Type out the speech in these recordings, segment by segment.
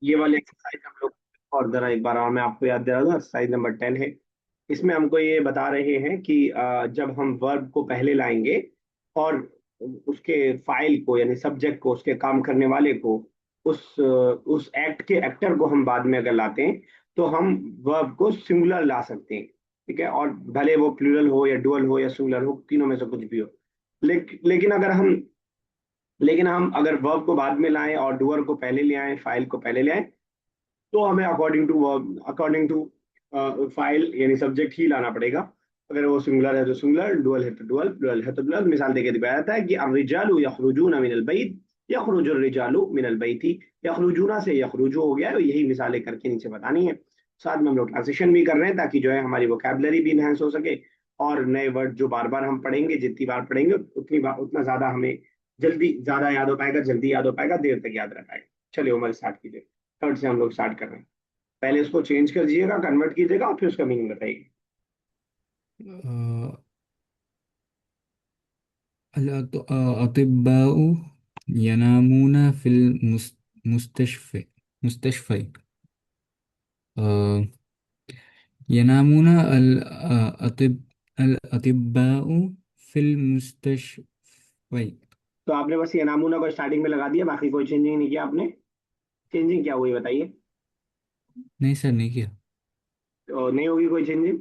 ये वाले एक्सरसाइज हम लोग और जरा एक बार मैं आपको याद दिला दूं, एक्सरसाइज नंबर 10 है। इसमें हमको ये बता रहे हैं कि जब हम वर्ब को पहले लाएंगे और उसके फाइल को यानी सब्जेक्ट को, उसके काम करने वाले को, उस एक्ट के एक्टर को हम बाद में अगर लाते हैं तो हम वर्ब को सिंगुलर ला सकते हैं। ठीक है, और भले वो प्लूरल हो या डुअल हो या सिंगुलर हो, तीनों में से कुछ भी हो। लेकिन हम अगर वर्ब को बाद में लाएं और डुअर को पहले ले आए, फाइल को पहले ले आए, तो हमें अकॉर्डिंग टू फाइल यानी सब्जेक्ट ही लाना पड़ेगा। अगर वो सिंगुलर है तो सिंगुलर, डुअल है तो डुअल, प्लुरल है तो प्लुरल। मिसाल देके दिखाया जाता है कि अर्रिजालु यखरुजूना मिनल बैत, यखरुजुर रिजालु मिनल बैती। यखरुजूना से यखरुजु हो गया है, यही मिसालें करके नीचे बतानी है। साथ में हम लोग ट्रांसिशन भी कर रहे हैं ताकि जो है हमारी वोकैबलरी भी इनहेंस हो सके, और नए वर्ड जो बार बार हम पढ़ेंगे, जितनी बार पढ़ेंगे उतनी बार उतना ज्यादा हमें जल्दी ज्यादा याद हो पाएगा, जल्दी याद हो पाएगा, देर तक याद रह पाएगा। चलिए उमर स्टार्ट कीजिए। थर्ड से हम लोग स्टार्ट कर रहे हैं। पहले उसको चेंज कर दीजिएगा, कन्वर्ट कीजिएगा, और फिर उसका मीनिंग बताइए। अल अतिब्बाउ यनामूना फिल मुस्तशफ़े मुस्तशफ़ै यनामूना अल अतिब्बाउ फिल मुस्तशफ़ै। तो आपने बस ये नामूना को स्टार्टिंग में लगा दिया, बाकी कोई चेंजिंग नहीं किया आपने? चेंजिंग क्या हुई बताइए? नहीं सर, नहीं किया। तो नहीं होगी कोई चेंजिंग।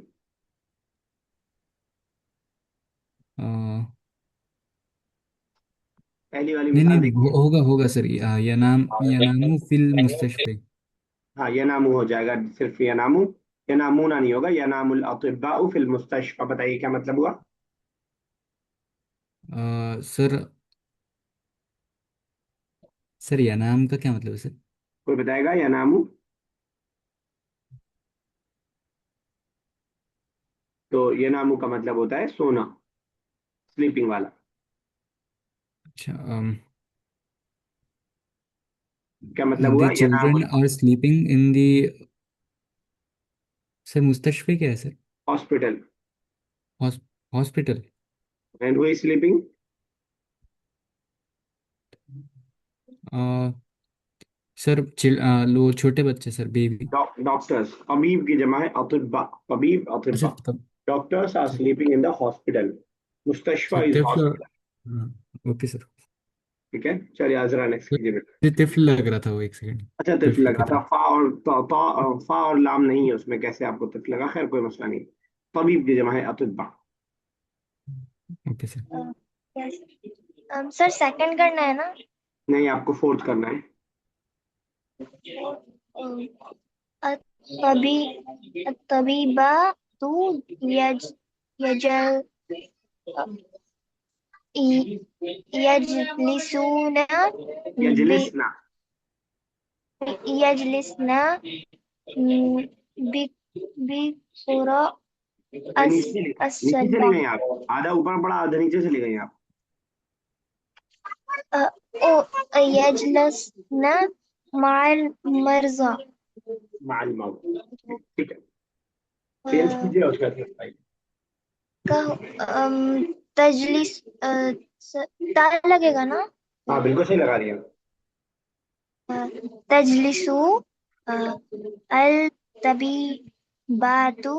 अ, पहली वाली नहीं नहीं मिसाल नहीं, देखिए। होगा होगा सर, यनामू फिल मुस्तशफ़ै। हाँ, ये नामू हो जाएगा, सिर्फ ये नामू। ये नामूना नहीं होगा, ये नामुल अतिब्बाउ फिल मुस्तशफा। बताइए क्या मतलब हुआ? सर, सर यनाम का क्या मतलब है सर? कोई बताएगा या नामू? तो ये नामू का मतलब होता है सोना, स्लीपिंग वाला। अच्छा, क्या मतलब हुआ द ये नामू? Children are sleeping in the. Sir मुस्तशफे क्या है sir? Hospital. Hospital. And who is sleeping? Sir लो छोटे बच्चे सर, बेबी। डॉक्टर्स, तबीब की जमा है अतिब्बा। तबीब अच्छा अतिब्बा। तब। डॉक्टर्स आर अच्छा स्लीपिंग इन द हॉस्पिटल। मुस्तशफा सर इज तिफल। हॉस्पिटल। हाँ, ओके सर। ठीक है, चलिए आजरा नेक्स्ट कीजिए बेटा। मुझे तिफल लग रहा था, वो एक सेकंड। अच्छा, तिफ तिफल की लगा था। तरह। फा और लाम नहीं है उसमें, कैसे आपको तिफ लगा? खैर कोई मसला नहीं। तबीब की जमा है अतिब्बा। Okay sir. सर सेकंड करना है ना? नहीं, आपको फोर्थ करना है। तभी तबीबा तू यज यजल यजलिसूना बि यजलिसना। यजलिसना बि बिकुरा ये अस नीचे नीचे चली असला गई आप। आधा ऊपर पड़ा, आधा नीचे चली गई आप। ओ यजलसना माल मर्जा मालूम। ठीक है, चेंज कीजिए उसका भाई। तजलिस ता लगेगा ना? हाँ बिल्कुल सही लगा रही है। तजलिसु अल तबीबातु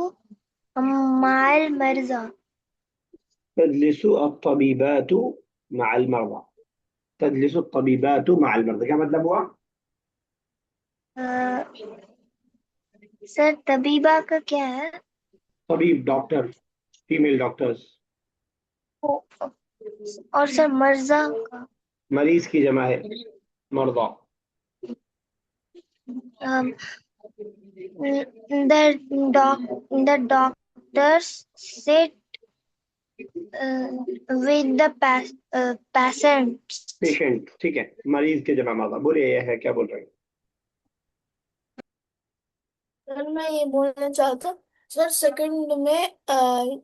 माल मर्जा। तजलिसु अत्तबीबातु मअल मर्दा। तजलिसु अत्तबीबातु मअल मर्दा, क्या मतलब हुआ? सर तबीबा का क्या है? तबीब डॉक्टर, फीमेल डॉक्टर्स। ओ- और सर मर्जा का? मरीज की जमा है मर्दा। the doctors sit with the patients. Patient, ठीक है। मरीज के जमा मर्दा, बोलिए यह है क्या बोल रहे हैं? सर मैं ये बोलना चाहता, सर सेकंड में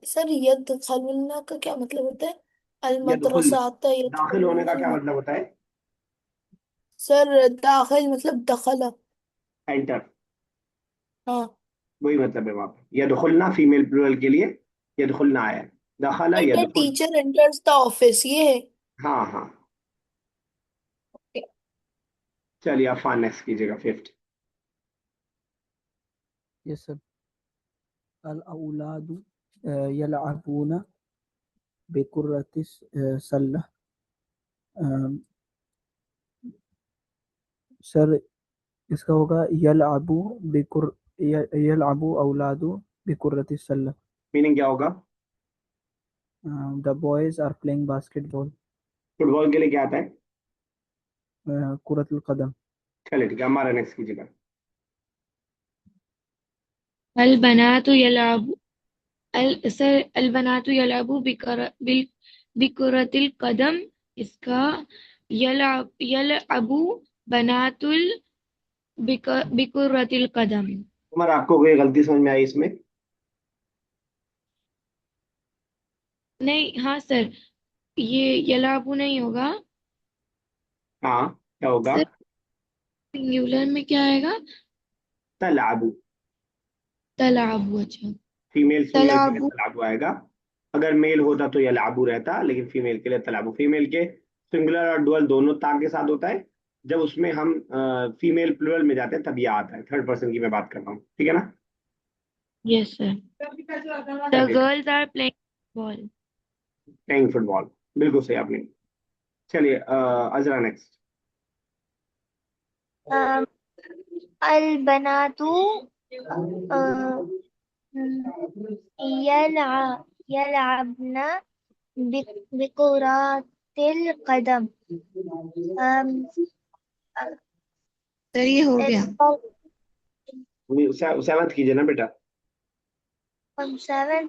सर यद खलुल्ला का क्या मतलब होता है? अल यदखुल, मदरसा आता है दाखिल होने का क्या मतलब होता है? सर दाखिल मतलब दखला। एंटर। हाँ। वही मतलब है वहां पे। यदखुलना फीमेल प्लूरल के लिए यदखुलना आया है। दखला लाइक द यदखुल। टीचर एंटर्स द ऑफिस, ये है। हाँ हाँ। चलिए आप फान नेक्स्ट कीजिएगा, फिफ्थ। Yes sir. अल औलादु यलअबूना बिकुर्रतिस सल्ला। सर इसका होगा यलअबू औलादु बिकुर्रतिस सल्ला। मीनिंग क्या होगा? The boys are playing basketball. Football के लिए क्या आता है? कुरतुल कदम। चलिए ठीक है, हमारा नेक्स्ट कीजिएगा। अलबनातु यलअबु सर अलबनातु यलअबु बिकुरतिल कदम। इसका यलअबु बनातुल बिकुरतिल कदम। उमर, आपको कोई गलती समझ में आई इसमें? नहीं, हाँ सर, ये यलअबु नहीं होगा हाँ, क्या होगा? सर। सिंगुलर में क्या आएगा? तलाबू। तलाबु। अच्छा, फीमेल सिंगुलर के लिए तलाबु। तलाबू आएगा। अगर मेल होता तो यलाबू रहता, लेकिन फीमेल के लिए तलाबू। फीमेल के सिंगुलर और डुअल दोनों ता के साथ होता है। जब उसमें हम फीमेल प्लुरल में जाते हैं तब यह आता है। थर्ड पर्सन की मैं बात कर रहा हूँ, ठीक है ना? Yes sir. द चलिए, girls are playing ball. Playing football, बिल्कुल सही आपने। चलिए अजरा नेक्स्ट। अल बनातु यलअबना बिकुरातिल कदम। सर ये हो गया। सेवंथ कीजिए ना बेटा। 7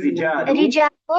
रिजालू।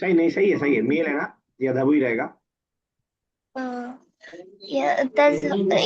सही नहीं, सही है, सही है, मेल है ना, यदहबू ही रहेगा।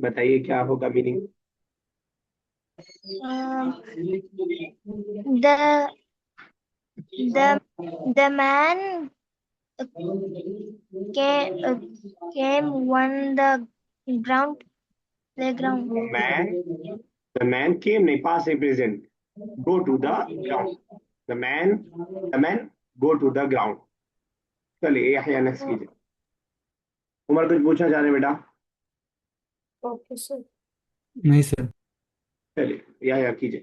बताइए क्या होगा meaning? the the man came on the ground playground. The man came, नहीं, पास represent, go to the ground. The man go to the ground. चलिए यहया नेक्स्ट कीजिए। उमर कुछ पूछना चाह रहे हैं बेटा? Okay sir. नहीं सर। चलिए यहया कीजिए।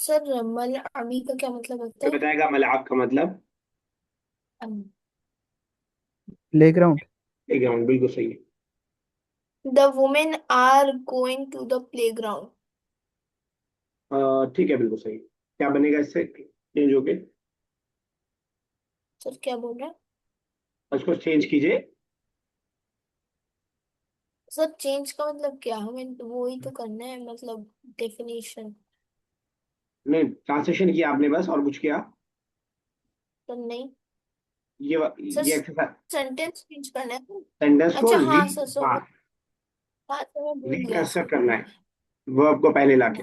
सर मलअबी का क्या मतलब होता तो है? बताएगा मलाब का मतलब? प्लेग्राउंड। प्लेग्राउंड, बिल्कुल सही है। The women are going to the playground. ठीक है, बिल्कुल सही। क्या बनेगा इससे चेंज होके? सर क्या बोल रहे हैं? उसको चेंज कीजिए। सर चेंज का मतलब क्या? हमें वो ही तो करना है, मतलब डेफिनेशन। नहीं, ट्रांसलेशन किया आपने बस, और कुछ किया? सर नहीं। ये सर ये एक्सरसाइज, सेंटेंस चेंज करना है। सेंटेंस को अच्छा री, हाँ सर, सो हाँ, हाँ सर मैं भूल गया रिकंस्ट्रक्ट सर। करना है वर्ब को पहले लाके।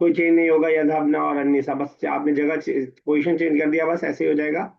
कोई चेंज नहीं होगा, यदहबना और अन्निसा, बस आपने जगह पोजीशन चेंज कर दिया, बस ऐसे ही हो जाएगा।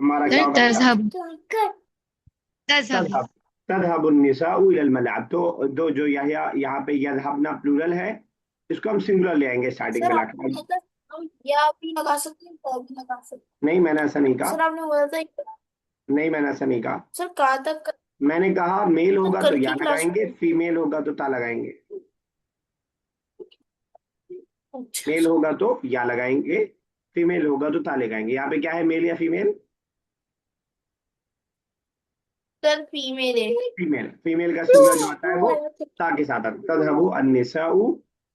हमारा क्या सर होगा बेटा? तज़हब। तज़हब। तजहब। तजहबुन निसाउ इलल मलाब। तो दो जो यहाँ पे यजहबना प्लूरल है, इसको हम सिंगुलर ले आएंगे स्टार्टिंग सर में आप लाके। मतलब हम या भी लगा सकते हैं या भी लगा सकते नहीं, मैंने ऐसा नहीं हैं। कहा। सर आपने बोला था नहीं, मैंने ऐसा नहीं कहा। सर कहाँ तक मैंने कहा मेल होगा तो कल या की क्लास लगाएंगे, में? फीमेल होगा तो ता लगाएंगे। अच्छा मेल होगा तो या लगाएंगे, फीमेल होगा तो ता लगाएंगे। यहाँ पे क्या है, मेल या फीमेल? सर फीमेल है। फीमेल। फीमेल का सिंगुलर जो आता है वो ता के साथ आता है। तजहबु अन्निसाउ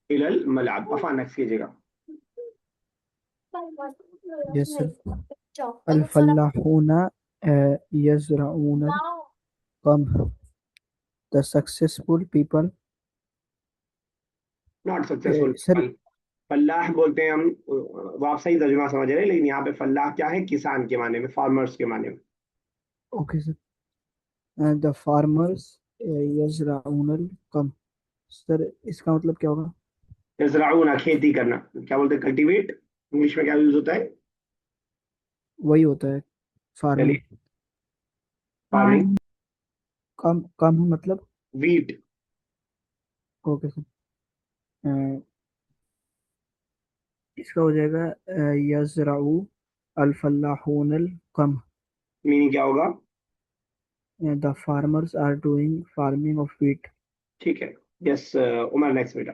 इलल मलाब। अफा नेक्स्ट कीजिएगा। Yes sir. अल-फल्लाहूना यज़रऊनल कम्ह, the successful people. Not successful sir people. फल्लाह बोलते हैं हम, वो आप सही तर्जुमा समझ रहे हैं, लेकिन यहाँ पे फल्लाह क्या है? किसान के माने में, फार्मर्स के माने में। ओके सर, द फार्मर्स यज़रऊनल कम्ह, सर इसका मतलब क्या होगा? यज़राऊना, खेती करना। क्या बोलते हैं? कल्टीवेट। इंग्लिश में क्या यूज होता है? वही होता है, फार्मिंग। चलिए, फार्मिंग। कम मतलब? वीट। ओके सर, इसका हो जाएगा यज़रऊ अल-फल्लाहूनल कम्ह, मीनिंग क्या होगा? The farmers are doing farming of wheat. ठीक है। यस उमर, नेक्स्ट बेटा।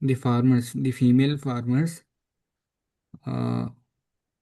the farmers, the female farmers uh,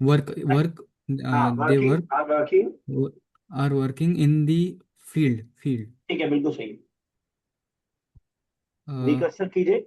work हाँ, they working, work are working. are working in the field. ठीक है, बिल्कुल सही। uh, रिकर्सर कीजिए।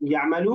यामलू,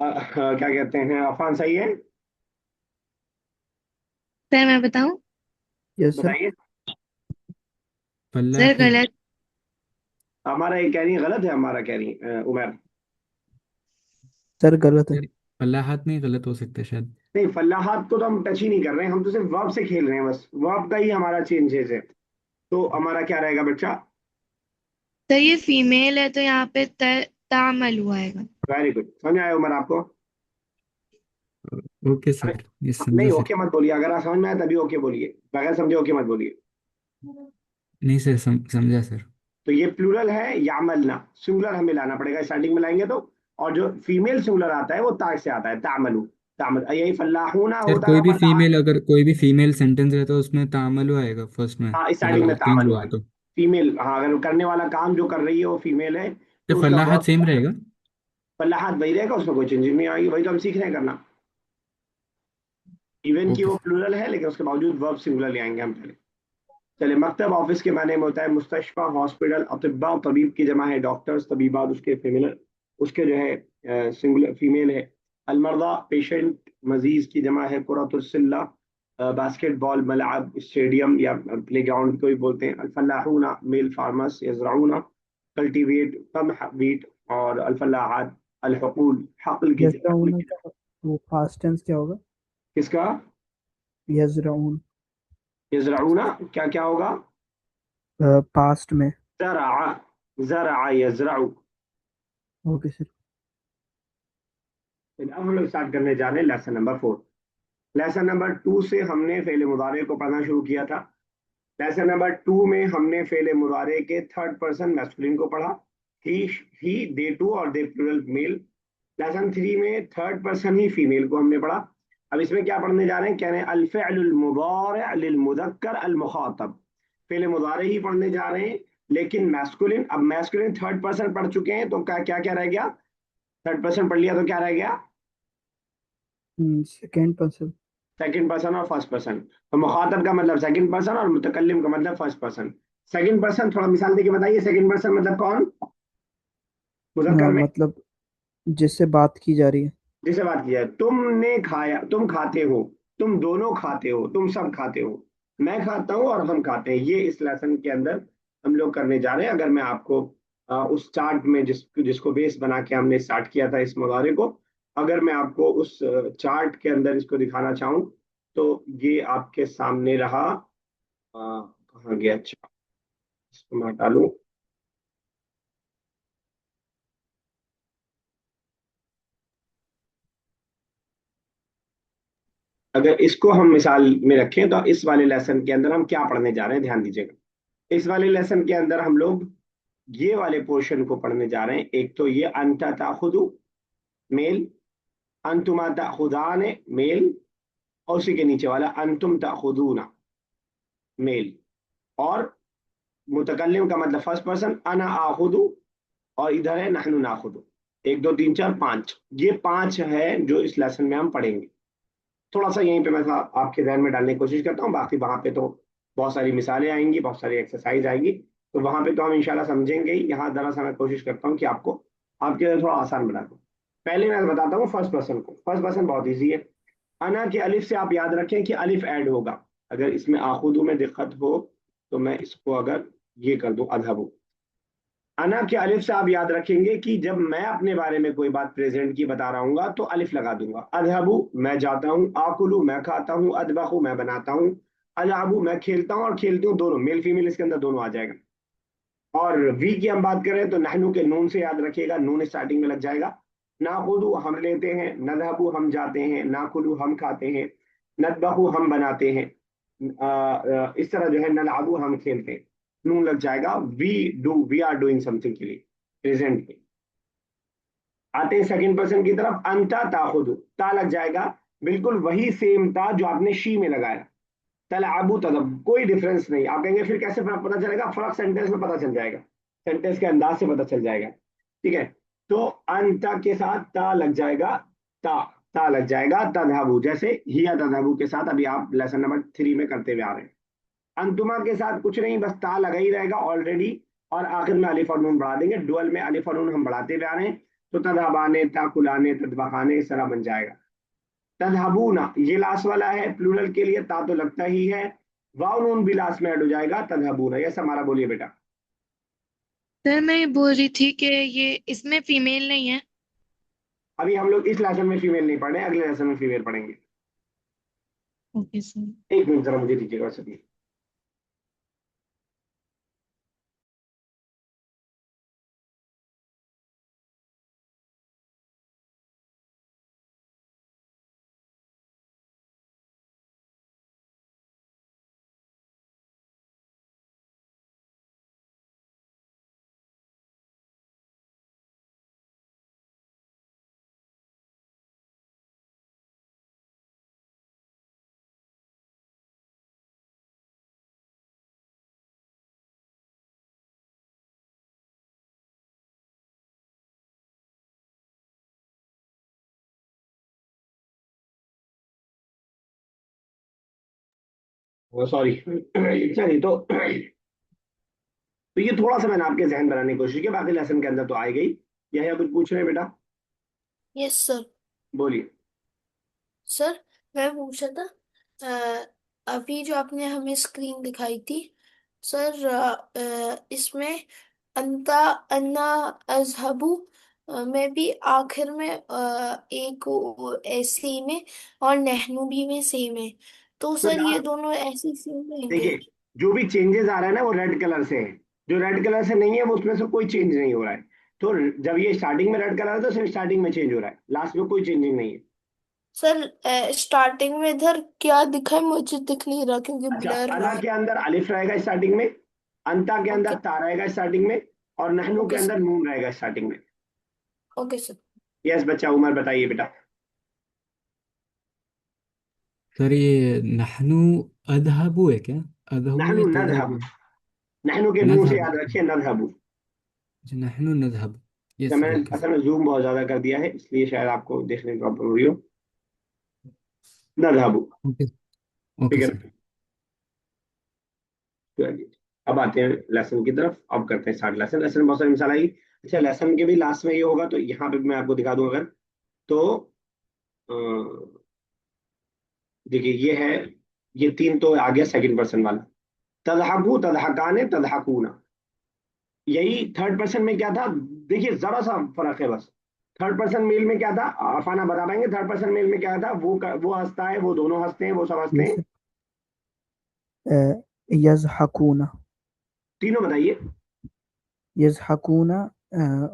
क्या कहते हैं? अफान सही है? सर मैं बताऊं? Yes sir. बताइए। सर फलाही गलत। हमारा ये कह रही है गलत है, हमारा कह रही है उमर। सर गलत है। फलाहत नहीं, गलत हो सकता है शायद। नहीं, फलाहात को तो हम टच ही नहीं कर रहे हैं, हम तो सिर्फ वर्ब से खेल रहे हैं, बस वर्ब का ही हमारा चेंजेस है। तो हमारा क्या रहेगा बच्चा? सर ये फीमेल है तो यहाँ पे तामल हुआ आएगा। वेरी गुड, समझ आया उमर आपको? ओके अरे, सर, ये नहीं समझा सर। ओके मत बोलिए, अगर आप समझ में आए तभी ओके बोलिए, बगैर समझे ओके मत बोलिए। नहीं सर, समझा सर। तो ये प्लूरल है यामलना, सिंगुलर हमें लाना पड़ेगा, स्टार्टिंग में लाएंगे तो। और जो फीमेल सिंगुलर आता है वो ता से आता है, तामलू। तामल, यही फल्लाहूना सर होता है, फल्लाह। कोई भी फीमेल सेंटेंस रहता है उसमें तामलु आएगा फर्स्ट में, हाँ, अगर स्टार्टिंग में चेंज तामलू हुआ है आएगा। तो। फीमेल, हाँ, अगर करने वाला काम जो कर रही है वो फीमेल है, तो तो उसका फलाहत वर्ब सेम रहेगा। फल्लाहात वही रहेगा, उसमें कोई चेंजिंग नहीं आएगी, वही तो हम सीख रहे हैं करना। इवन की ओके वो सर। प्लूरल है, लेकिन उसके बावजूद वर्ब सिंगुलर ले आएंगे हम पहले। चले, मकतब ऑफिस के माने में होता है मुस्तशफा, हॉस्पिटल। अतिब्बा, तबीब की जमा है डॉक्टर्स, तबीबात उसके फीमेल, उसके जो है सिंगुलर फीमेल है। अलमर्दा, पेशेंट। मजीज की जमा है कुरतुस्सिल्ला, बास्केटबॉल मलाब, स्टेडियम या प्ले ग्राउंड को भी बोलते हैं। अल्फलाहूना, मेल फार्मर्स। यजराउना, कल्टीवेट, कम वीट। और अल्फलाहात, अलहकूल, हकल की हकल यज़रऊन की जमा। का वो पास्ट टेंस क्या होगा? किसका? यज़रऊन यजराउना क्या क्या होगा? पास्ट में। जरा, जरा यजराउ। Okay sir. अब हम लोग स्टार्ट करने जा रहे हैं लेसन नंबर 4। लेसन नंबर 2 से हमने फेले मुदारे को पढ़ना शुरू किया था। लेसन नंबर 2 में हमने फेले मुदारे के थर्ड पर्सन मैस्कुलिन को पढ़ा। ही, दे टू और दे प्लूरल मेल। लेसन 3 में थर्ड पर्सन ही फीमेल को हमने पढ़ा। अब इसमें क्या पढ़ने जा रहे हैं? कह रहे हैं अल फ़िअलुल मुदारि लिल मुज़क्कर अल मुखातब। फेले मुदारे ही पढ़ने जा रहे हैं, लेकिन मैस्कुलिन। अब मैस्कुलिन थर्ड पर्सन पढ़ चुके हैं, तो क्या क्या क्या रह गया? थर्ड पर्सन पढ़ लिया तो क्या रह गया? Second person. सेकंड पर्सन और फर्स्ट पर्सन। तो मुखातब का मतलब सेकंड पर्सन और मुतकल्लिम का मतलब फर्स्ट पर्सन। सेकंड पर्सन थोड़ा मिसाल देके बताइए, सेकंड पर्सन मतलब कौन? मुजक्कर में। मतलब जिससे बात की जा रही है। जिसे बात की जाए, तुमने खाया, तुम खाते हो, तुम दोनों खाते हो, तुम सब खाते हो, मैं खाता हूँ और हम खाते हैं। ये इस लेसन के अंदर हम लोग करने जा रहे हैं। अगर मैं आपको उस चार्ट में जिसको बेस बना के हमने स्टार्ट किया था इस मुहावरे को, अगर मैं आपको उस चार्ट के अंदर इसको दिखाना चाहूँ, तो ये आपके सामने रहा। कहाँ गया? अच्छा, इसको मैं हटा लूँ। अगर इसको हम मिसाल में रखें तो इस वाले लेसन के अंदर हम क्या पढ़ने जा रहे हैं, ध्यान दीजिएगा। इस वाले लेसन के अंदर हम लोग ये वाले पोर्शन को पढ़ने जा रहे हैं। एक तो ये अंता ताखुदु, मेल। अंतुमा ताखुदाने, मेल। और उसी के नीचे वाला अंतुम ताखुदूना, मेल। और मुतकल्लिम का मतलब फर्स्ट पर्सन, अना आखुदु। और इधर है नहनु नाखुदु। 1 2 3 4 5, ये 5 है जो इस लेसन में हम पढ़ेंगे। थोड़ा सा यहीं पे मैं आपके ध्यान में डालने की कोशिश करता हूँ, बाकी वहां पे तो बहुत सारी मिसालें आएंगी, बहुत सारी एक्सरसाइज आएंगी, तो वहां पे तो हम इंशाल्लाह समझेंगे ही। यहाँ जरा सा मैं कोशिश करता हूँ कि आपको आपके लिए थोड़ा आसान बना दूँ। पहले मैं बताता हूँ फर्स्ट पर्सन को। फर्स्ट पर्सन बहुत ईजी है। अना के अलिफ से आप याद रखें कि अलिफ ऐड होगा। अगर इसमें आखुदू में दिक्कत हो तो मैं इसको अगर ये कर दूं अधबू। अना के अलिफ से आप याद रखेंगे कि जब मैं अपने बारे में कोई बात प्रेजेंट की बता रहा हूँ तो अलिफ लगा दूंगा। अधबू मैं जाता हूँ, आकुलू मैं खाता हूँ, अदबहू मैं बनाता हूँ, अलाबू मैं खेलता हूँ और खेलती हूँ, दोनों मेल फीमेल इसके अंदर दोनों आ जाएगा। और वी की हम बात करें तो नहनु के नून से याद रखिएगा, नून स्टार्टिंग में लग जाएगा। नाखुदू हम लेते हैं, नदहबू हम जाते हैं, नाकुलू हम खाते हैं, नदबहू हम बनाते हैं, इस तरह जो है नलअबू हम खेलते हैं, नून लग जाएगा। वी आर डूइंग समथिंग के लिए प्रेजेंट में। आते हैं सेकंड पर्सन की तरफ। अंता ताखुदू, ता लग जाएगा, बिल्कुल वही सेम था जो आपने शी में लगाया। तलअबू तदब, कोई डिफरेंस नहीं। आप कहेंगे फिर कैसे फर्क पता चलेगा? फर्क सेंटेंस में पता चल जाएगा, सेंटेंस के अंदाज से पता चल जाएगा। ठीक है, तो अंता के साथ ता लग जाएगा, ता ता लग जाएगा तदहबू, जैसे हिया तदहबू के साथ अभी आप लेसन नंबर 3 में करते हुए आ रहे हैं। अंतुमा के साथ कुछ नहीं, बस ता लगा ही रहेगा ऑलरेडी, और आखिर में अलिफ और नून बढ़ा देंगे। डुअल में अलिफ और नून हम बढ़ाते हुए आ रहे हैं, तो तदहबाने, ताकुलाने, तदबखाने इस तरह बन जाएगा। तदहबूना ये लास्ट वाला है प्लूरल के लिए, ता तो लगता ही है, वाव नून भी लास्ट में ऐड हो जाएगा। तदहबूना, यस हमारा बोलिए बेटा। सर मैं ये बोल रही थी कि ये इसमें फीमेल नहीं है। अभी हम लोग इस लेसन में फीमेल नहीं पढ़ रहे हैं, अगले लेसन में फीमेल पढ़ेंगे। Okay sir. 1 मिनट जरा मुझे दीजिएगा सभी। सॉरी चलिए, तो ये थोड़ा सा मैंने आपके जहन बनाने की कोशिश की, बाकी लेसन के अंदर तो आई गई। यह कुछ पूछ रहे हैं बेटा? Yes sir. बोलिए। सर मैं पूछा था, अभी जो आपने हमें स्क्रीन दिखाई थी सर, इसमें अंता, अन्ना, अजहबू में भी आखिर में एक ऐसे में, और नहनू भी में सेम है, तो तो सर ये यार दोनों ऐसे सेम रहेंगे? देखिए, जो भी चेंजेस आ रहा है ना वो रेड कलर से है, जो रेड कलर से नहीं है वो उसमें से कोई चेंज नहीं हो रहा है। तो जब ये स्टार्टिंग में रेड कलर है तो सिर्फ स्टार्टिंग में चेंज हो रहा है, लास्ट में कोई चेंजिंग नहीं है। सर स्टार्टिंग में इधर क्या दिखा है, मुझे दिख नहीं रहा क्योंकि अच्छा, ब्लर रहा अना है। के अंदर अलिफ रहेगा स्टार्टिंग में, अंता के ओके। अंदर ता रहेगा स्टार्टिंग में, और नहनू के ओके अंदर सर। नून रहेगा स्टार्टिंग में। Okay sir. यस बच्चा उमर बताइए बेटा। सर ये नहनु अदहबु है क्या? अदहबु नहनू या नजहब, तदहबु? नहनू के नून से नजहब, याद अच्छा। रखिए नजहबू। अच्छा, नहनु नजहब। क्या यस सर, मैंने ओके असल सर। में जूम बहुत ज्यादा कर दिया है, इसलिए शायद आपको देखने में प्रॉब्लम हो रही हो। नजहबू, ओके। ठीक ओके है सर। ना? चलिए, अब आते हैं लेसन की तरफ। अब करते हैं स्टार्ट लेसन। लेसन में बहुत सारी मिसाल आएगी। अच्छा, लेसन के भी लास्ट में ये होगा, तो यहाँ पे मैं आपको दिखा दूं अगर, तो अ, देखिए ये है, ये 3 तो आ गया सेकंड पर्सन वाला। तदहकू, तदहकाने, तदहकूना। यही थर्ड पर्सन में क्या था? देखिए जरा सा फर्क है बस। थर्ड पर्सन मेल में क्या था? अफाना बता पाएंगे थर्ड पर्सन मेल में क्या था? वो हंसता है, वो दोनों हंसते हैं, वो सब हंसते यस हैं। यजहकूना। तीनों बताइए। यजहकूना,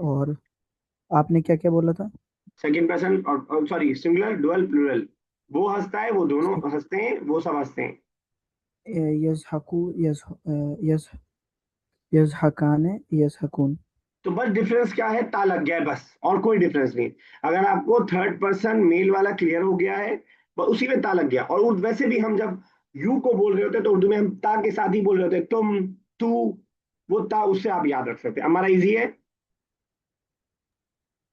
और आपने क्या क्या बोला था? सेकंड पर्सन और सॉरी, सिंगुलर, डुअल, प्लूरल। वो हंसता है, वो दोनों हंसते हैं, वो सब हंसते हैं। यजहकू, यज यजहकाने, यजहकून। तो बस डिफरेंस क्या है? ता लग गया है बस, और कोई डिफरेंस नहीं। अगर आपको थर्ड पर्सन मेल वाला क्लियर हो गया है, बस उसी में ता लग गया। और वैसे भी हम जब यू को बोल रहे होते हैं तो उर्दू में हम ता के साथ ही बोल रहे होते हैं, तुम, तू, वो ता उससे आप याद रख सकते हैं। हमारा इजी है।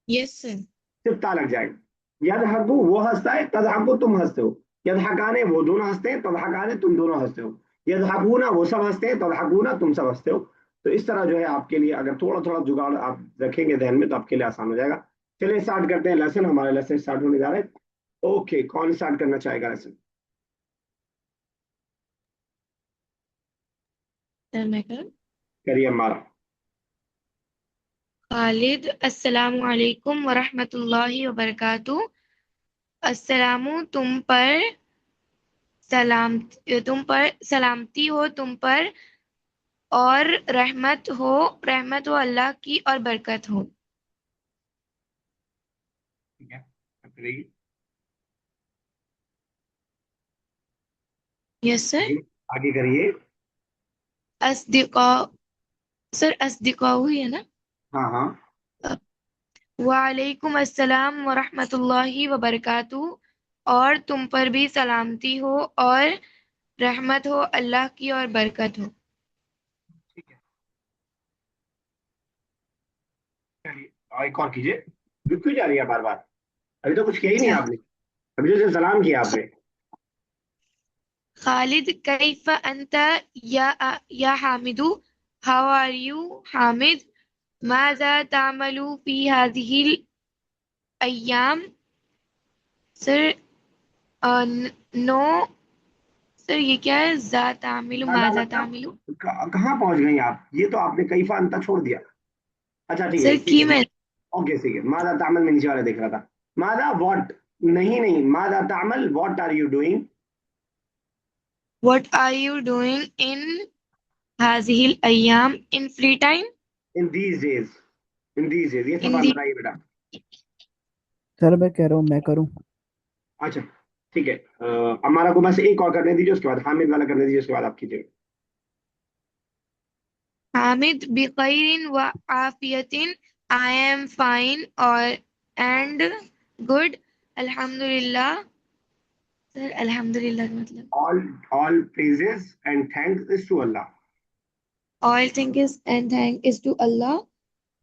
Yes sir. सिर्फ ता लग जाएगा। यदहकू वो हंसता है, तदहकू तुम हंसते हो। यदहकाने वो दोनों हंसते हैं, तदहकाने तुम दोनों हंसते हो। यदहकूना वो सब हंसते हैं, तदहकूना तुम सब हंसते हो। तो इस तरह जो है आपके लिए अगर थोड़ा थोड़ा जुगाड़ आप रखेंगे ध्यान में तो आपके लिए आसान हो जाएगा। चलिए स्टार्ट करते हैं लेसन, हमारा लेसन स्टार्ट होने जा रहा है। ओके, कौन स्टार्ट करना चाहेगा लेसन? सर मैं करूँ? करिए हमारा। खालिद, अस्सलामु अलैकुम वरहमतुल्लाहि वबरकातुह। अस्सलामु तुम पर सलामती हो तुम पर, और रहमत हो अल्लाह की और बरकत हो। ठीक है, अब करिए। Yes sir. आगे करिए। अस्दिका सर, अस्दिका हुई है ना? हाँ हाँ। वालेकुम अस्सलाम वरहमतुल्लाहि वबरकातुह। और तुम पर भी सलामती हो और रहमत हो अल्लाह की और बरकत हो। ठीक है, चलिए और एक और कीजिए। रुक क्यों जा रही है बार बार? अभी तो कुछ किया ही नहीं अच्छा। आपने। अभी तो सिर्फ सलाम किया आपने। खालिद, कैफ अंत या हामिदु। How are you Hamid? माज़ा तामलू फी हाज़िहिल अय्याम। सर, नो सर, ये क्या है? जा तामिलु, मादा माज़ा मतलब तामिलु। कहाँ पहुंच गई आप? ये तो आपने कई अंता छोड़ दिया। अच्छा ठीक है सर ठीक की है। मैं ओके ठीक है, मादा तामल में नीचे वाला देख रहा था। मादा व्हाट? नहीं नहीं, मादा तामल what are you doing what are you doing in हाज़िहिल अय्याम, in free time? In these days? In these days ये इन सवाल दी बताइए बेटा। सर मैं कह रहा हूँ मैं करूँ। अच्छा ठीक है, हमारा को बस एक और करने दीजिए, उसके बाद हामिद वाला करने दीजिए, उसके बाद आप कीजिए। हामिद, बिखैरिन व आफियतिन। आई एम फाइन और एंड गुड, अल्हम्दुलिल्लाह। सर, अल्हम्दुलिल्लाह का मतलब? All praises and thanks is to Allah. All thanks and thank is to Allah.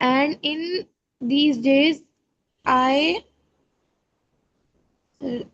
And in these days I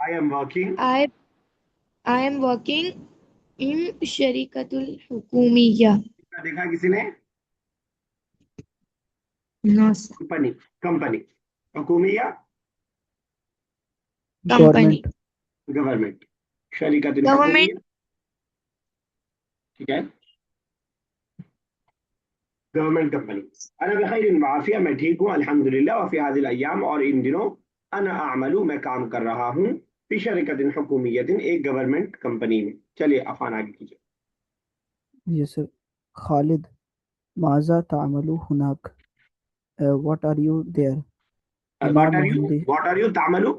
I am working. I I am working in शरीकतुल हुकूमिया। देखा किसी ने? No sir. कंपनी, कंपनी, हुकूमिया, Company. Government. Government, शरीकत Government. हुकूमिया। ठीक है, गवर्नमेंट कंपनी। अना बखैर माफिया, मैं ठीक हूँ अल्हम्दुलिल्लाह। वफी हाजिल अय्याम, और इन दिनों अना आमलू, मैं काम कर रहा हूँ फी शरीकत हुकूमियतिन, एक गवर्नमेंट कंपनी में। चलिए अफान आगे कीजिए। ये सर। खालिद, माज़ा तामलु हुनाक। What are you there? अना मुहंदी। व्हाट आर यू तामलू?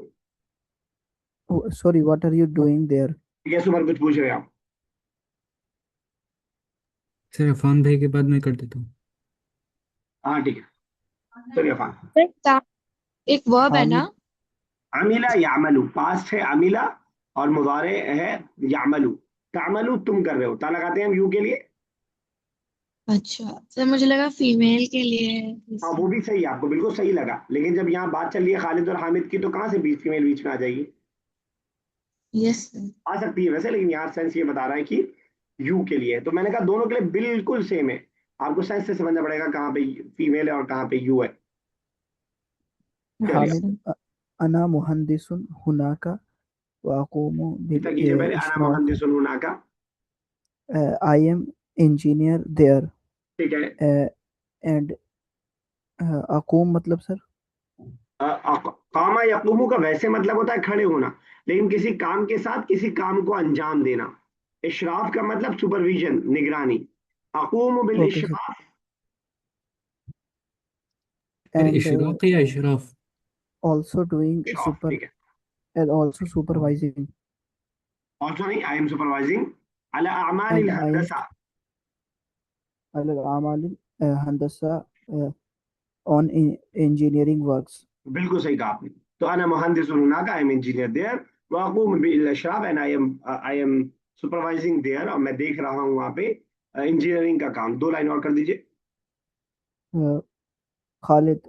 Sorry, what are you doing there? Yes Umar, कुछ पूछ रहे हैं आप? सर अफान भाई के बाद मैं कर देता हूँ। हाँ ठीक है, चलिए अफान। Sir, एक वर्ब है ना? हामिद। अमिला यामलू, पास्ट है अमिला और मुजारे है यामलू। तामलू तुम कर रहे हो, ता लगाते हैं हम यू के लिए। अच्छा सर, मुझे लगा फीमेल के लिए है हाँ वो इसलिए। भी सही है, आपको बिल्कुल सही लगा, लेकिन जब यहाँ बात चल रही है खालिद और हामिद की तो कहाँ से बीच फीमेल बीच में आ जाएगी? Yes sir. आ सकती है वैसे, लेकिन यहाँ सेंस ये बता रहा है कि यू के लिए है। तो मैंने कहा दोनों के लिए बिल्कुल सेम है। आपको सेंस से समझना पड़ेगा कहाँ पे फीमेल है और कहाँ पे यू है। चलिए यस हामिद, सर। अना मुहंदिसुन हुनाका वाक़ूमु बिल कितना कीजिए पहले, अना इशराफ। मोहन सुना का। I am engineer there. ठीक है। एंड अकूम मतलब सर? कामा यकूमू का वैसे मतलब होता है खड़े होना, लेकिन किसी काम के साथ किसी काम को अंजाम देना। इशराफ का मतलब सुपरविजन, निगरानी। अकूम बिल ओके सर। इशराफ। सर एंड इशराक या इशराफ? ऑल्सो डूइंग इशराफ सुपर ठीक है। And also supervising. ऑल्सो नहीं, आई एम सुपरवाइजिंग अला अमाल एंड आई एम हंदसा। अल आमाल हंदसा on engineering works. बिल्कुल सही कहा आपने। तो अना मुहंदिस हुनाका, आई एम इंजीनियर देयर। वाक़ूम बिल अशराफ and I am supervising there, और मैं देख रहा हूँ वहाँ पे इंजीनियरिंग का काम। 2 लाइन और कर दीजिए। Khalid,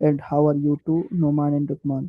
And how are you two, Numan and Luqman?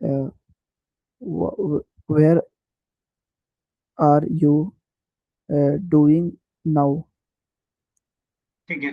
Uh, where are you doing now? ठीक है।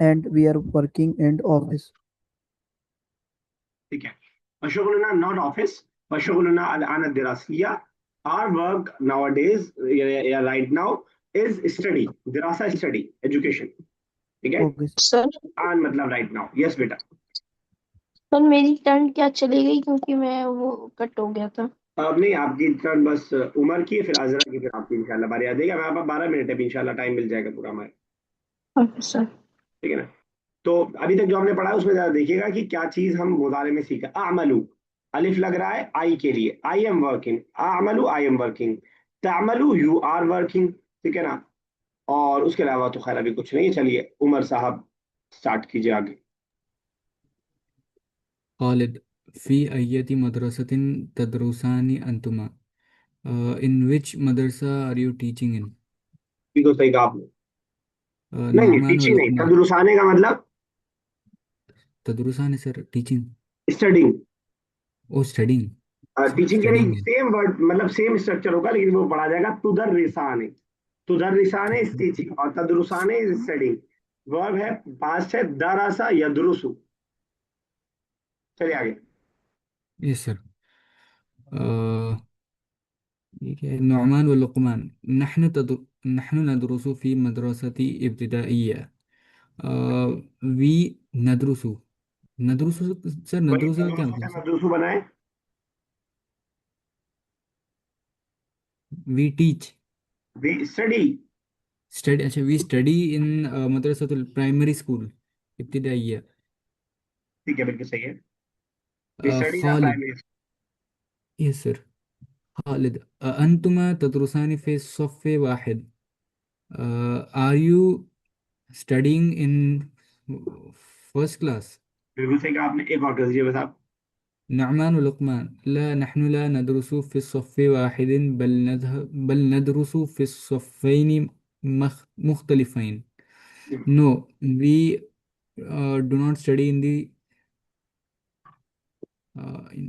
and we are working in office. ठीक है। वशुगलना नॉट ऑफिस, वशुगलना अल दिरासिया, आर वर्क नाउ डेज या राइट नाउ इज स्टडी, दिरासा स्टडी एजुकेशन। ठीक है। Okay, sir. सर आन मतलब राइट नाउ। यस बेटा। सर मेरी टर्न क्या चली गई, क्योंकि मैं वो कट हो गया था। अब नहीं, आपकी टर्न बस उमर की है, फिर अजरा की, फिर आपकी इंशाल्लाह बारी आ जाएगी। हमारे पास 12 मिनट है, इंशाल्लाह टाइम मिल जाएगा पूरा हमारे। Okay sir. ठीक है ना। तो अभी तक जो हमने पढ़ा है उसमें जरा देखिएगा कि क्या चीज हम मुजारे में सीखा। आमलू, अलिफ लग रहा है आई के लिए, आई एम वर्किंग। आमलू आई एम वर्किंग। तामलू यू आर वर्किंग। ठीक है ना। और उसके अलावा तो खैर अभी कुछ नहीं है। चलिए उमर साहब स्टार्ट कीजिए आगे। खालिद, फ़ी अय्यति मदरसतिन तदरुसानी अंतुमा? इन विच मदरसा आर यू टीचिंग इन? भी तो सही कहा आपने। नहीं नहीं, नुअमान व टीचिंग नहीं, लुकमान। तदरुसाने का मतलब तदरुसानी सर टीचिंग। स्टडिंग। ओ स्टडिंग। टीचिंग के लिए स्टडिंग। सेम वर्ड मतलब सेम स्ट्रक्चर होगा, लेकिन वो पढ़ा जाएगा तुदर रिसाने। तुदर रिसाने इज टीचिंग और तदरुसाने इज स्टडिंग। वर्ब है, पास्ट है, दरासा या दुरुसु। चलिए आगे। Yes sir. ये क्या है? नुअमान व लुकमान नहनु नदरुसु फी मदरसती इब्तिदाइया। वी नदरुसु। नदरुसु सर, वही नदरुसु का क्या तदरुसु मतलब से सर? मदरुसु बनाए। We teach. We study. Study, अच्छा, वी स्टडी इन मदरसतुल प्राइमरी स्कूल इब्तिदाइया। ठीक है, बिल्कुल सही है। We study in Khalid. Primary. Yes sir. Khalid, अंतुमा तदरुसानी फी सफ़े वाहिद? Are you studying in first class? बिल्कुल सही कहा आपने। एक और कर दीजिए बस आप। नअमान व लुक़मान, ला नहनु ला नदरुसु फी सफ़े वाहिदिन बल नदरुसु फी सफ़ैनि मुख्तलिफ़ैन। No, we do not study in the in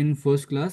in first class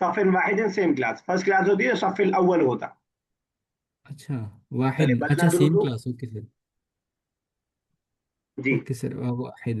सफिन वाहिद सेम क्लास, फर्स्ट क्लास होती है, सफिल अव्वल होता। अच्छा, चलिए वाहिद, बलना अच्छा सेम दुरुसु। Class, okay sir. जी। ओके सर, वाहिद।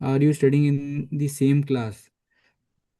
Are you studying in the same class?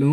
लो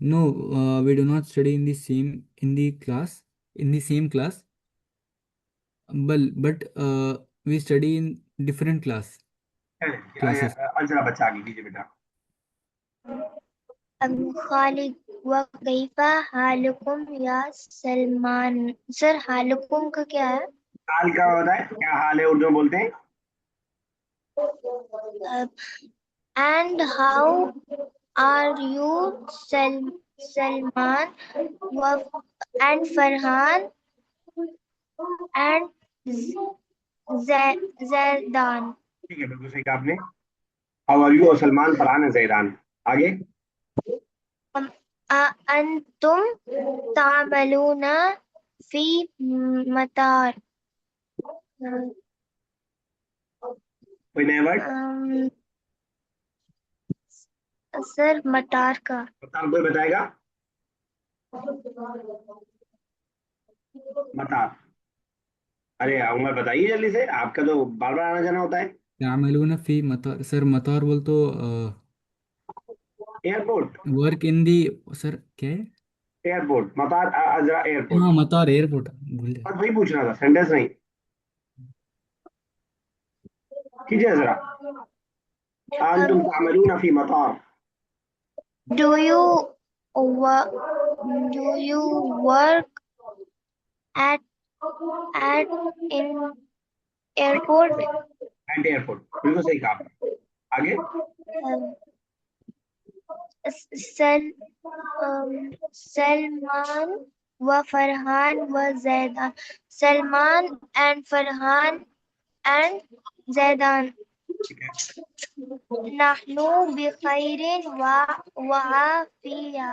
No, we do not study in the class in the same class, but we study in different classes. जरा बच्चा आगे कीजिए बेटा। खालिद वकैफ हालुकुम या सलमान? सर हालुकुम का क्या है? हाल का होता है, क्या हाल है उर्दू में बोलते हैं। And how are you Salman and Farhan and Zaidan? ठीक है, बिल्कुल सही कहा आपने। हाउ आर यू और सलमान, फरहान है, जैदान। आगे। अंतुम तामलूना फी मतार? कोई नया वर्ड सर मतार का। बता, कोई बताएगा। बता। अरे उमर बताइए जल्दी से, आपका तो बार बार आना जाना होता है। यामलून फी मतार सर, मतार बोल तो airport. Work in the. Sir क्या है? एयरपोर्ट मतार, अजरा एयरपोर्ट। हाँ, मतार एयरपोर्ट भूल गया। बस वही पूछना था, सेंटेंस नहीं। कीजिए जरा। अंतुम तामलून फी मतार। Do you do you work at in airport? Eight airport, बिल्कुल सही कहा आपने। आगे। Um, सल सलमान व फरहान व जैदान. Salman and Farhan and Zaidan. ठीक है। नहनु बिखैरिन व आफिया.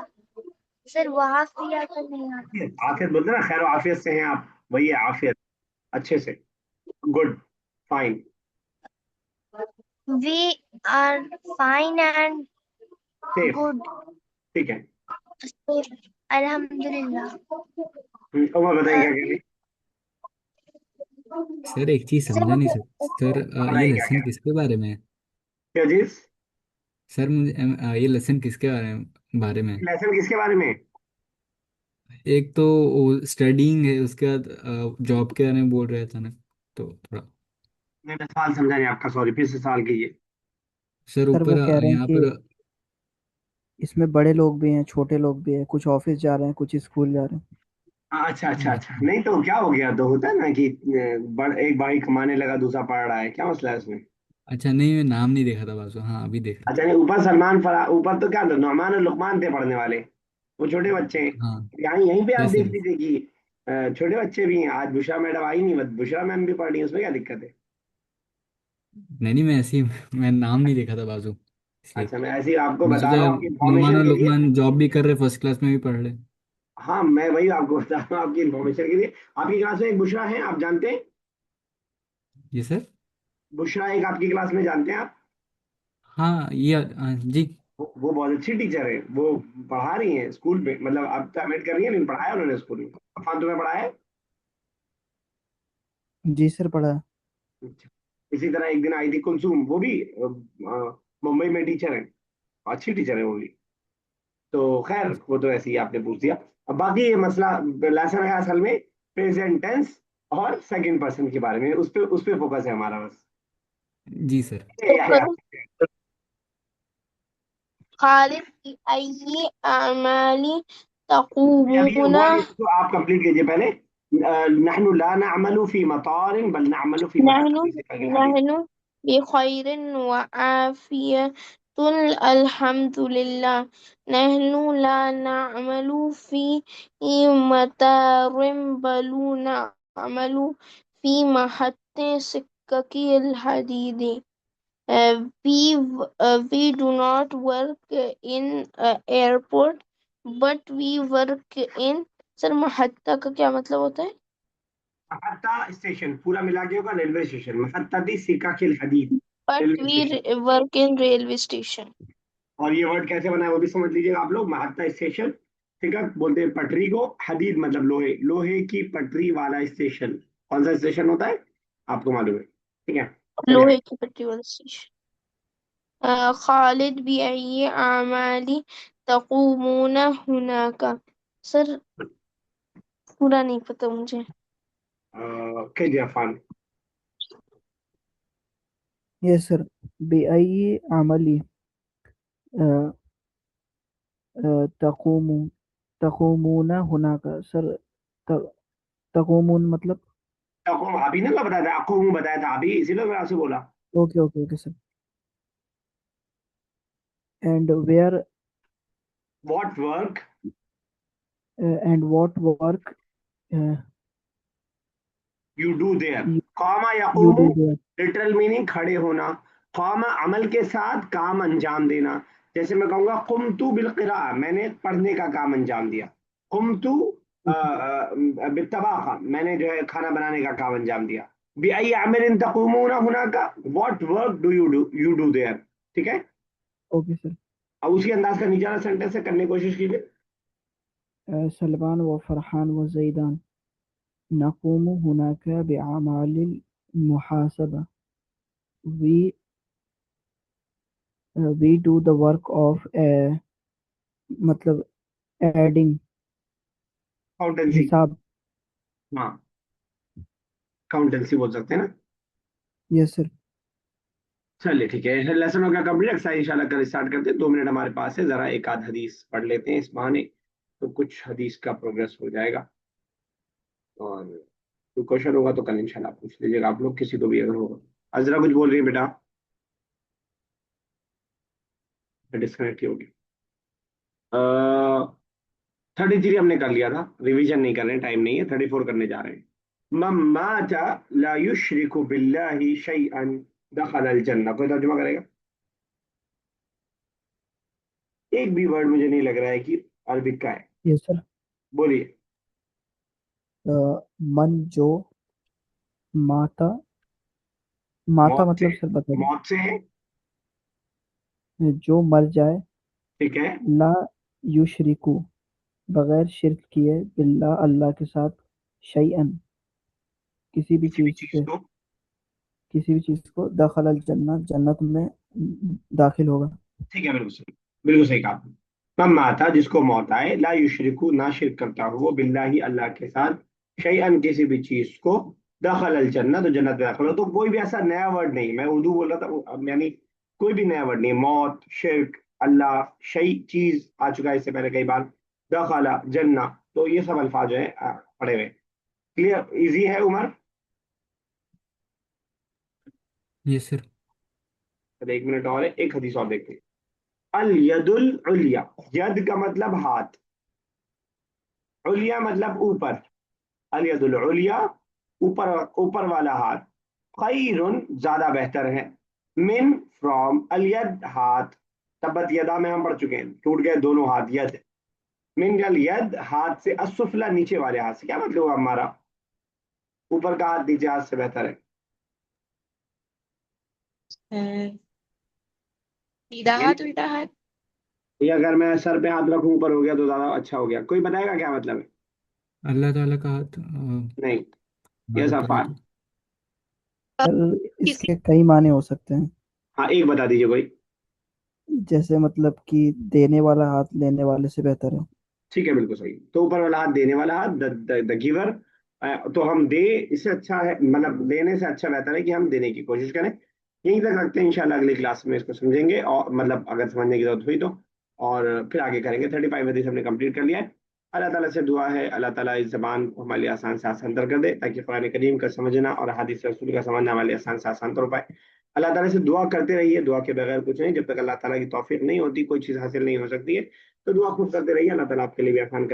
सर वहाफिया तो नहीं आता. आफियत बोलते ना, खैर आफियत से हैं आप, वही है आफियत, अच्छे से, good, fine. We are fine and safe, good. ठीक है। Safe. अल्हम्दुलिल्लाह. और बताइए क्या कह रही। सर एक चीज सर समझा नहीं मुझे सर। सर ये बताइए क्या कह लेसन रही। किसके बारे में है? क्या चीज। सर मुझे ये लेसन किसके बारे में है? लेसन किसके बारे में। एक तो स्टडीइंग है, उसके बाद जॉब के बारे में बोल रहे थे ना, तो थोड़ा। मैंने सवाल समझा नहीं आपका, सॉरी, फिर से सवाल कीजिए। सर सर वो ऊपर कह रहे हैं यहाँ कि पर। इसमें बड़े लोग भी हैं, छोटे लोग भी हैं, कुछ ऑफिस जा रहे हैं, कुछ स्कूल जा रहे हैं। अच्छा अच्छा अच्छा, नहीं तो क्या हो गया, तो होता है ना कि एक भाई कमाने लगा, दूसरा पढ़ रहा है, क्या मसला है उसमें। अच्छा नहीं, मैं नाम नहीं देखा था बाजू, हाँ अभी देख रहा अच्छा नहीं, ऊपर सलमान फरा, ऊपर तो क्या था, नुमान और लुकमान थे पढ़ने वाले, वो छोटे बच्चे हैं। हूँ। हाँ। यहाँ यहीं पे आप यस देख सर। लीजिए कि छोटे बच्चे भी हैं। आज बुशरा मैडम आई नहीं, बट बुशरा मैम भी पढ़ रही है, उसमें क्या दिक्कत है। नहीं नहीं, मैं ऐसे ही मैं नाम नहीं देखा था बाजू, इसलिए। अच्छा, मैं ऐसे ही आपको मैं बता सोचा रहा हूँ आपकी नुमान इन्फॉर्मेशन और के लिए। लुकमान जॉब भी कर रहे, फर्स्ट क्लास में भी पढ़ रहे। हाँ, मैं वही आपको बता रहा हूँ आपकी इन्फॉर्मेशन के लिए। आपकी क्लास में एक बुशरा है, आप जानते हैं। जी सर। बुशरा एक आपकी क्लास में, जानते हैं आप। हाँ ये जी। वो बहुत अच्छी टीचर है, वो पढ़ा रही हैं स्कूल में, मतलब अब तो एडमिट कर रही है, लेकिन पढ़ाया उन्होंने स्कूल में। अफान तुम्हें पढ़ाया है। जी सर, पढ़ा है। अच्छा। इसी तरह एक दिन आई थी कुलसुम, वो भी मुंबई में टीचर है, अच्छी टीचर है वो भी। तो खैर वो तो ऐसे ही आपने पूछ दिया। अब बाकी ये मसला लेसन है असल में प्रेजेंट टेंस और सेकंड पर्सन के बारे में, उस पे फोकस है हमारा बस। जी सर। ये या। खालिद की अय्यी अमाली अब ये तक़ूमुना वर्ड इसको आप कंप्लीट कीजिए पहले। नहनु ला नअमलु फी मतारिन बल नअमलु फी नहनु महत्तबिन सिफातिल हदीद। नहनु बिखैरिन व आफियतुल अल्हम्दुलिल्लाह। नहनु ला नअमलु फी मतारिन बल नअमलु फी महत्ति सिक्कतिल हदीद. We do not work in airport, but we work in. Sir महत्ता का क्या मतलब होता है? महत्ता स्टेशन, पूरा मिला के होगा रेलवे स्टेशन, महत्तबी सिकाकिल हदीद, But railway we station. work in railway station. और ये वर्ड कैसे बना है वो भी समझ लीजिएगा आप लोग। महत्ता स्टेशन, सिकक बोलते हैं पटरी को, हदीद मतलब लोहे, लोहे की पटरी वाला स्टेशन। कौन सा स्टेशन होता है आपको मालूम है, ठीक है, चलिए लोहे आगे। की पट्टी वाला स्टेशन. खालिद बिअय्यि अमाली तक़ूमुन हुनाका. सर पूरा नहीं पता मुझे. कीजिए अफान। Yes sir. बेअय्यी अमली तक़ूमु तक़ूमुना हुनाका। सर तक़ूमुन मतलब। आपको आप ही ने ना बताया था, आपको मुंह बताया था अभी, इसीलिए मैं आपसे बोला। Okay okay okay sir. And where what work and what work you do there. You कामा यू यकूमु, डू देयर। लिटरल मीनिंग खड़े होना। कामा अमल के साथ काम अंजाम देना। जैसे मैं कहूंगा कुमतु बिल क़िरा, मैंने पढ़ने का काम अंजाम दिया। कुमतु बित्तबाखा, मैंने जो है खाना बनाने का काम अंजाम दिया। बिअय्यि अमलिन तक़ूमुना हुनाका, what work you do there, ठीक है। Okay sir. अब उसी अंदाज का नीचे वाला सेंटेंस से करने की कोशिश कीजिए। सलमान व फरहान व जैदान नक़ूमु हुनाका बिअमालिल मुहासबा. we we do the work of मतलब एडिंग, अकाउंटेंसी, हिसाब. हाँ, अकाउंटेंसी बोल सकते हैं ना। Yes sir. चलिए ठीक है, लेसन हो गया कंप्लीट। एक्सरसाइज इंशाल्लाह कल स्टार्ट करते हैं। 2 मिनट हमारे पास है, जरा एक आध हदीस पढ़ लेते हैं इस बहाने, तो कुछ हदीस का प्रोग्रेस हो जाएगा। और कोई क्वेश्चन होगा तो कल इंशाल्लाह पूछ लीजिएगा आप लोग, किसी को भी अगर होगा। अजरा कुछ बोल रही है बेटा? डिस्कनेक्ट होगी। 33 हमने कर लिया था, रिवीजन नहीं कर रहे हैं, टाइम नहीं है। 34 करने जा रहे हैं। मन माता ला युशरिकु बिल्लाहि शैअन दखल अल जन्नह। कोई तर्जुमा करेगा? एक भी वर्ड मुझे नहीं लग रहा है कि अरबिक का है। Yes sir. बोलिए। मन जो माता, माता मौत से, मतलब सर बता मौत से है। दीजिए। जो मर जाए, ठीक है। ला युशरिकु बगैर शिरक किए, बिल्ला अल्लाह के साथ, शैअन किसी भी किसी भी चीज चीज से, को। किसी भी चीज को, दखल अल जन्नत जन्नत में दाखिल होगा। ठीक है, बिल्कुल सही, बिल्कुल सही कहा आपने। मन माता जिसको मौत आए, ला युशरिकु ना शिरक करता हो वो, बिल्लाही अल्लाह के साथ, शैअन किसी भी चीज को, दखल अल जन्नत तो जन्नत में दाखिल हो। तो कोई भी ऐसा नया वर्ड नहीं, मैं उर्दू बोल रहा था यानी कोई भी नया वर्ड नहीं। मौत, शिरक, अल्लाह, शई चीज आ चुका है इससे पहले कई बार। दखला जन्ना, तो ये सब अल्फाज जो है पढ़े हुए। क्लियर, इजी है उमर? Yes sir. चलो 1 मिनट और है, एक हदीस और देखते हैं। अल यदुल उलिया, यद का मतलब हाथ, उलिया मतलब ऊपर। अल यदुल उलिया, ऊपर, ऊपर वाला हाथ, खैरुन ज्यादा बेहतर है, मिन फ्रॉम अल यद हाथ। तब्बत यदा में हम पढ़ चुके हैं, टूट गए दोनों हाथ, यद। मिन अल यद हाथ से, असुफला नीचे वाले हाथ से। क्या मतलब हुआ हमारा? ऊपर का हाथ नीचे हाथ से बेहतर है। सीधा यानी हाथ उल्टा हाथ। ये अगर मैं सर पे हाथ रखूं ऊपर हो गया तो ज्यादा अच्छा हो गया। कोई बताएगा क्या मतलब है? अल्लाह ताला का हाथ नहीं, ये हमारे ऊपर है सफान। तो। सर किसी इसके कई माने हो सकते हैं। हाँ, एक बता दीजिए कोई। जैसे मतलब कि देने वाला हाथ लेने वाले से बेहतर है। ठीक है, बिल्कुल सही। तो ऊपर वाला हाथ देने वाला हाथ, द गिवर। तो हम दे, इससे अच्छा है, मतलब देने से अच्छा बेहतर है कि हम देने की कोशिश करें। यहीं तक रखते हैं, इंशाल्लाह अगली क्लास में इसको समझेंगे, और मतलब अगर समझने की जरूरत हुई तो। और फिर आगे करेंगे। 35 हदीस हमने कंप्लीट कर लिया है। अल्लाह ताला से दुआ है, अल्लाह ताला इस जबान को हमारे लिए आसान से आसान तर कर दे, ताकि कुरान करीम का समझना और हदीस रसूल का समझना हमारे लिए आसान से आसान तर हो पाए। अल्लाह ताला से दुआ करते रहिए, दुआ के बगैर कुछ नहीं। जब तक अल्लाह ताला की तौफीक नहीं होती कोई चीज़ हासिल नहीं हो सकती है। तो दुआ खूब करते रहिए, अल्लाह ताला आपके लिए भी आसान करे।